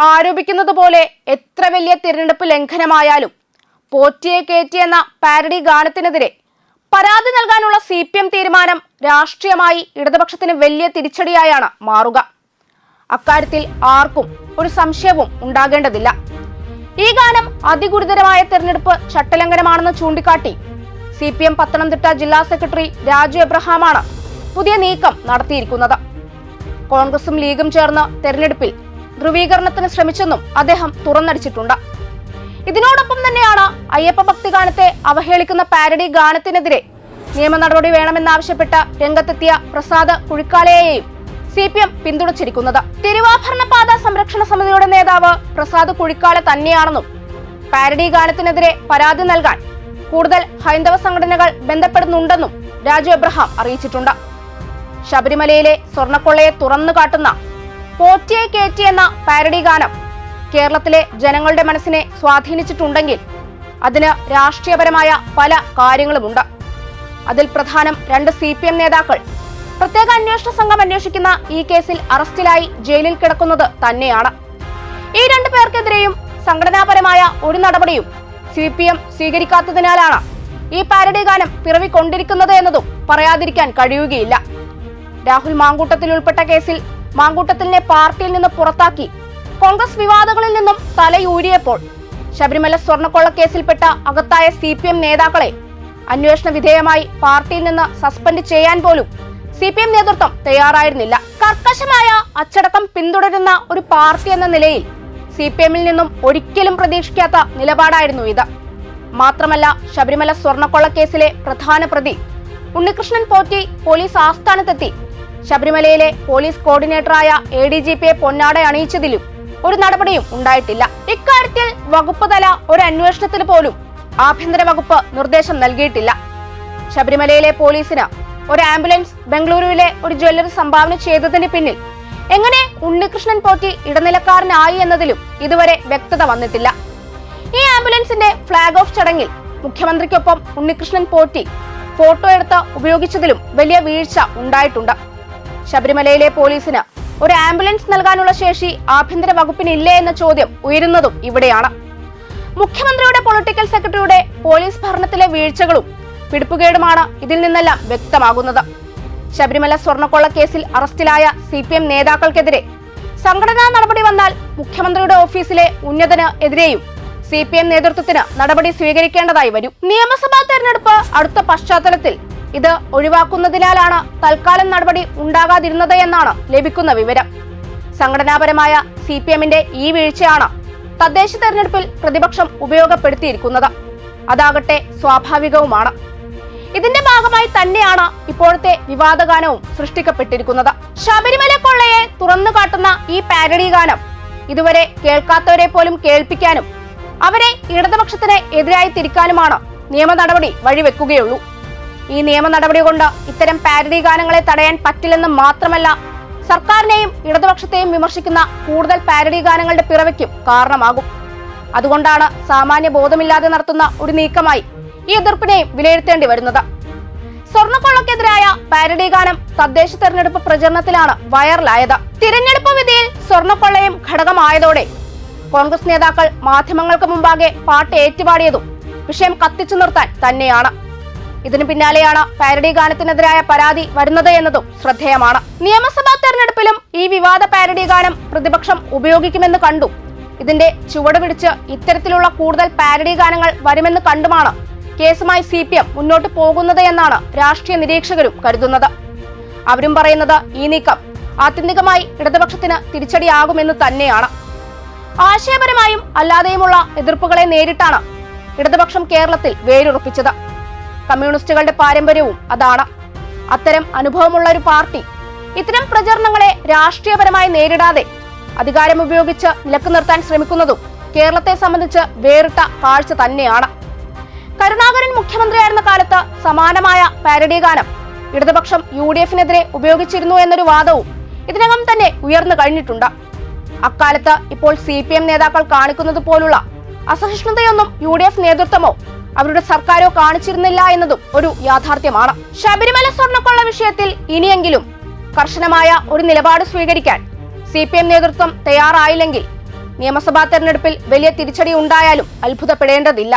ആരോപിക്കുന്നത് പോലെ എത്ര വലിയ തിരഞ്ഞെടുപ്പ് ലംഘനമായാലും പോറ്റിയെ കേറ്റി എന്ന പാരഡി ഗാനത്തിനെതിരെ പരാതി നൽകാനുള്ള CPM തീരുമാനം രാഷ്ട്രീയമായി ഇടതുപക്ഷത്തിന് വലിയ തിരിച്ചടിയായാണ് മാറുക. അക്കാര്യത്തിൽ ആർക്കും ഒരു സംശയവും ഉണ്ടാകേണ്ടതില്ല. ഈ ഗാനം അതിഗുരുതരമായ തെരഞ്ഞെടുപ്പ് ചട്ടലംഘനമാണെന്ന് ചൂണ്ടിക്കാട്ടി CPM പത്തനംതിട്ട ജില്ലാ സെക്രട്ടറി രാജു എബ്രഹാമാണ് പുതിയ നീക്കം നടത്തിയിരിക്കുന്നത്. കോൺഗ്രസും ലീഗും ചേർന്ന് തെരഞ്ഞെടുപ്പിൽ ധ്രുവീകരണത്തിന് ശ്രമിച്ചെന്നും അദ്ദേഹം തുറന്നടിച്ചിട്ടുണ്ട്. ഇതിനോടൊപ്പം തന്നെയാണ് അയ്യപ്പ ഭക്തി ഗാനത്തെ അവഹേളിക്കുന്ന പാരഡി ഗാനത്തിനെതിരെ നിയമ നടപടി വേണമെന്നാവശ്യപ്പെട്ട രംഗത്തെത്തിയ പ്രസാദ് കുഴിക്കാലയെയും CPM പിന്തുണച്ചിരിക്കുന്നത്. തിരുവാഭരണ പാത സംരക്ഷണ സമിതിയുടെ നേതാവ് പ്രസാദ് കുഴിക്കാല തന്നെയാണെന്നും പാരഡി ഗാനത്തിനെതിരെ പരാതി നൽകാൻ കൂടുതൽ ഹൈന്ദവ സംഘടനകൾ ബന്ധപ്പെടുന്നുണ്ടെന്നും രാജു എബ്രഹാം അറിയിച്ചിട്ടുണ്ട്. ശബരിമലയിലെ സ്വർണ്ണക്കൊള്ളയെ തുറന്നു കാട്ടുന്ന പോറ്റിയെ കേറ്റി എന്ന പാരഡി ഗാനം കേരളത്തിലെ ജനങ്ങളുടെ മനസ്സിനെ സ്വാധീനിച്ചിട്ടുണ്ടെങ്കിൽ അതിന് രാഷ്ട്രീയപരമായ പല കാര്യങ്ങളുമുണ്ട്. അതിൽ പ്രധാനം 2 CPM നേതാക്കൾ പ്രത്യേക അന്വേഷണ സംഘം അന്വേഷിക്കുന്ന ഈ കേസിൽ അറസ്റ്റിലായി ജയിലിൽ കിടക്കുന്നത് തന്നെയാണ്. ഈ 2 പേർക്കെതിരെയും സംഘടനാപരമായ ഒരു നടപടിയും CPM സ്വീകരിക്കാത്തതിനാലാണ് ഈ പാരഡി ഗാനം പിറവിക്കൊണ്ടിരിക്കുന്നത് എന്നതും പറയാതിരിക്കാൻ കഴിയുകയില്ല. രാഹുൽ മാങ്കൂട്ടത്തിൽ ഉൾപ്പെട്ട കേസിൽ മാങ്കൂട്ടത്തിലിനെ പാർട്ടിയിൽ നിന്ന് പുറത്താക്കി കോൺഗ്രസ് വിവാദങ്ങളിൽ നിന്നും തലയൂരിയപ്പോൾ ശബരിമല സ്വർണ്ണക്കൊള്ള കേസിൽപ്പെട്ട അകത്തായ CPM നേതാക്കളെ അന്വേഷണ വിധേയമായി പാർട്ടിയിൽ നിന്ന് സസ്പെൻഡ് ചെയ്യാൻ പോലും CPM നേതൃത്വം തയ്യാറായിരുന്നില്ല. കർക്കശമായ അച്ചടക്കം പിന്തുടരുന്ന ഒരു പാർട്ടി എന്ന നിലയിൽ CPM-ൽ നിന്നും ഒരിക്കലും പ്രതീക്ഷിക്കാത്ത നിലപാടായിരുന്നു ഇത്. മാത്രമല്ല, ശബരിമല സ്വർണ്ണക്കൊള്ള കേസിലെ പ്രധാന പ്രതി ഉണ്ണികൃഷ്ണൻ പോറ്റി പോലീസ് ആസ്ഥാനത്തെത്തി ശബരിമലയിലെ പോലീസ് കോർഡിനേറ്ററായ ADGP-യെ പൊന്നാട അണിയിച്ചതിലും ഒരു നടപടിയും ഉണ്ടായിട്ടില്ല. ഇക്കാര്യത്തിൽ വകുപ്പ് തല ഒരു അന്വേഷണത്തിന് പോലും ആഭ്യന്തര വകുപ്പ് നിർദ്ദേശം നൽകിയിട്ടില്ല. ശബരിമലയിലെ പോലീസിന് ഒരു ആംബുലൻസ് ബംഗളൂരുവിലെ ഒരു ജ്വല്ലറി സംഭാവന ചെയ്തതിന് പിന്നിൽ എങ്ങനെ ഉണ്ണികൃഷ്ണൻ പോറ്റി ഇടനിലക്കാരനായി എന്നതിലും ഇതുവരെ വ്യക്തത വന്നിട്ടില്ല. ഈ ആംബുലൻസിന്റെ ഫ്ളാഗ് ഓഫ് ചടങ്ങിൽ മുഖ്യമന്ത്രിക്കൊപ്പം ഉണ്ണികൃഷ്ണൻ പോറ്റി ഫോട്ടോ എടുത്ത് ഉപയോഗിച്ചതിലും വലിയ വീഴ്ച ഉണ്ടായിട്ടുണ്ട്. ശബരിമലയിലെ പോലീസിന് ഒരു ആംബുലൻസ് നൽകാനുള്ള ശേഷി ആഭ്യന്തര വകുപ്പിനില്ലേ എന്ന ചോദ്യം ഉയരുന്നതും ഇവിടെയാണ്. മുഖ്യമന്ത്രിയുടെ പൊളിറ്റിക്കൽ സെക്രട്ടറിയുടെ പോലീസ് ഭരണത്തിലെ വീഴ്ചകളും പിടിപ്പുകേടുമാണ് ഇതിൽ നിന്നെല്ലാം വ്യക്തമാകുന്നത്. ശബരിമല സ്വർണ്ണക്കൊള്ള കേസിൽ അറസ്റ്റിലായ CPM നേതാക്കൾക്കെതിരെ സംഘടനാ നടപടി വന്നാൽ മുഖ്യമന്ത്രിയുടെ ഓഫീസിലെ ഉന്നതന് എതിരെയും CPM നേതൃത്വത്തിന് നടപടി സ്വീകരിക്കേണ്ടതായി വരും. നിയമസഭാ തെരഞ്ഞെടുപ്പ് അടുത്ത പശ്ചാത്തലത്തിൽ ഇത് ഒഴിവാക്കുന്നതിനാലാണ് തൽക്കാലം നടപടി ഉണ്ടാകാതിരുന്നത് എന്നാണ് ലഭിക്കുന്ന വിവരം. സംഘടനാപരമായ CPM-ന്റെ ഈ വീഴ്ചയാണ് തദ്ദേശ തെരഞ്ഞെടുപ്പിൽ പ്രതിപക്ഷം ഉപയോഗപ്പെടുത്തിയിരിക്കുന്നത്. അതാകട്ടെ സ്വാഭാവികവുമാണ്. ഇതിന്റെ ഭാഗമായി തന്നെയാണ് ഇപ്പോഴത്തെ വിവാദഗാനവും സൃഷ്ടിക്കപ്പെട്ടിരിക്കുന്നത്. ശബരിമല കൊള്ളയെ തുറന്നു കാട്ടുന്ന ഈ പാരഡി ഗാനം ഇതുവരെ കേൾക്കാത്തവരെ പോലും കേൾപ്പിക്കാനും അവരെ ഇടതുപക്ഷത്തിന് എതിരായി തിരിക്കാനുമാണ് നിയമ നടപടി വഴിവെക്കുകയുള്ളൂ. ഈ നിയമ നടപടി കൊണ്ട് ഇത്തരം പാരഡി ഗാനങ്ങളെ തടയാൻ പറ്റില്ലെന്ന് മാത്രമല്ല, സർക്കാരിനെയും ഇടതുപക്ഷത്തെയും വിമർശിക്കുന്ന കൂടുതൽ പാരഡി ഗാനങ്ങളുടെ പിറവിക്കും കാരണമാകും. അതുകൊണ്ടാണ് സാമാന്യ ബോധമില്ലാതെ നടത്തുന്ന ഒരു നീക്കമായി ഈ എതിർപ്പിനെയും വിലയിരുത്തേണ്ടി വരുന്നത്. സ്വർണ്ണക്കൊള്ളക്കെതിരായ പാരഡി ഗാനം തദ്ദേശ തെരഞ്ഞെടുപ്പ് പ്രചരണത്തിലാണ് വൈറലായത്. തിരഞ്ഞെടുപ്പ് വിധിയിൽ സ്വർണ്ണക്കൊള്ളയും ഘടകമായതോടെ കോൺഗ്രസ് നേതാക്കൾ മാധ്യമങ്ങൾക്ക് മുമ്പാകെ പാട്ട് ഏറ്റുപാടിയതും വിഷയം കത്തിച്ചു നിർത്താൻ തന്നെയാണ്. ഇതിനു പിന്നാലെയാണ് പാരഡി ഗാനത്തിനെതിരായ പരാതി വരുന്നത് എന്നതും ശ്രദ്ധേയമാണ്. നിയമസഭാ തെരഞ്ഞെടുപ്പിലും ഈ വിവാദ പാരഡി ഗാനം പ്രതിപക്ഷം ഉപയോഗിക്കുമെന്ന് കണ്ടു ഇതിന്റെ ചുവട് പിടിച്ച് ഇത്തരത്തിലുള്ള കൂടുതൽ പാരഡി ഗാനങ്ങൾ വരുമെന്ന് കണ്ടുമാണ് കേസുമായി CPM മുന്നോട്ട് പോകുന്നത് എന്നാണ് രാഷ്ട്രീയ നിരീക്ഷകരും കരുതുന്നത്. അവരും പറയുന്നത് ഈ നീക്കം ആത്യന്തികമായി ഇടതുപക്ഷത്തിന് തിരിച്ചടിയാകുമെന്ന് തന്നെയാണ്. ആശയപരമായും അല്ലാതെയുമുള്ള എതിർപ്പുകളെ നേരിട്ടാണ് ഇടതുപക്ഷം കേരളത്തിൽ വേരുറപ്പിച്ചത്. കമ്മ്യൂണിസ്റ്റുകളുടെ പാരമ്പര്യവും അതാണ്. അത്തരം അനുഭവമുള്ള ഒരു പാർട്ടി ഇത്തരം പ്രചരണങ്ങളെ രാഷ്ട്രീയപരമായി നേരിടാതെ അധികാരം ഉപയോഗിച്ച് നിലക്ക് നിർത്താൻ ശ്രമിക്കുന്നതും കേരളത്തെ സംബന്ധിച്ച് വേറിട്ട കാഴ്ച തന്നെയാണ്. കരുണാകരൻ മുഖ്യമന്ത്രിയായിരുന്ന കാലത്ത് സമാനമായ പാരഡി ഗാനം ഇടതുപക്ഷം UDF-നെതിരെ ഉപയോഗിച്ചിരുന്നു എന്നൊരു വാദവും ഇതിനകം തന്നെ ഉയർന്നു കഴിഞ്ഞിട്ടുണ്ട്. അക്കാലത്ത് ഇപ്പോൾ CPM നേതാക്കൾ കാണിക്കുന്നത് പോലുള്ള അസഹിഷ്ണുതയൊന്നും UDF നേതൃത്വമോ അവരുടെ സർക്കാരോ കാണിച്ചിരുന്നില്ല എന്നതും ഒരു യാഥാർത്ഥ്യമാണ്. ശബരിമല സ്വർണ്ണക്കൊള്ള വിഷയത്തിൽ ഇനിയെങ്കിലും കർശനമായ ഒരു നിലപാട് സ്വീകരിക്കാൻ CPM നേതൃത്വം തയ്യാറായില്ലെങ്കിൽ നിയമസഭാ തെരഞ്ഞെടുപ്പിൽ വലിയ തിരിച്ചടി ഉണ്ടായാലും അത്ഭുതപ്പെടേണ്ടതില്ല.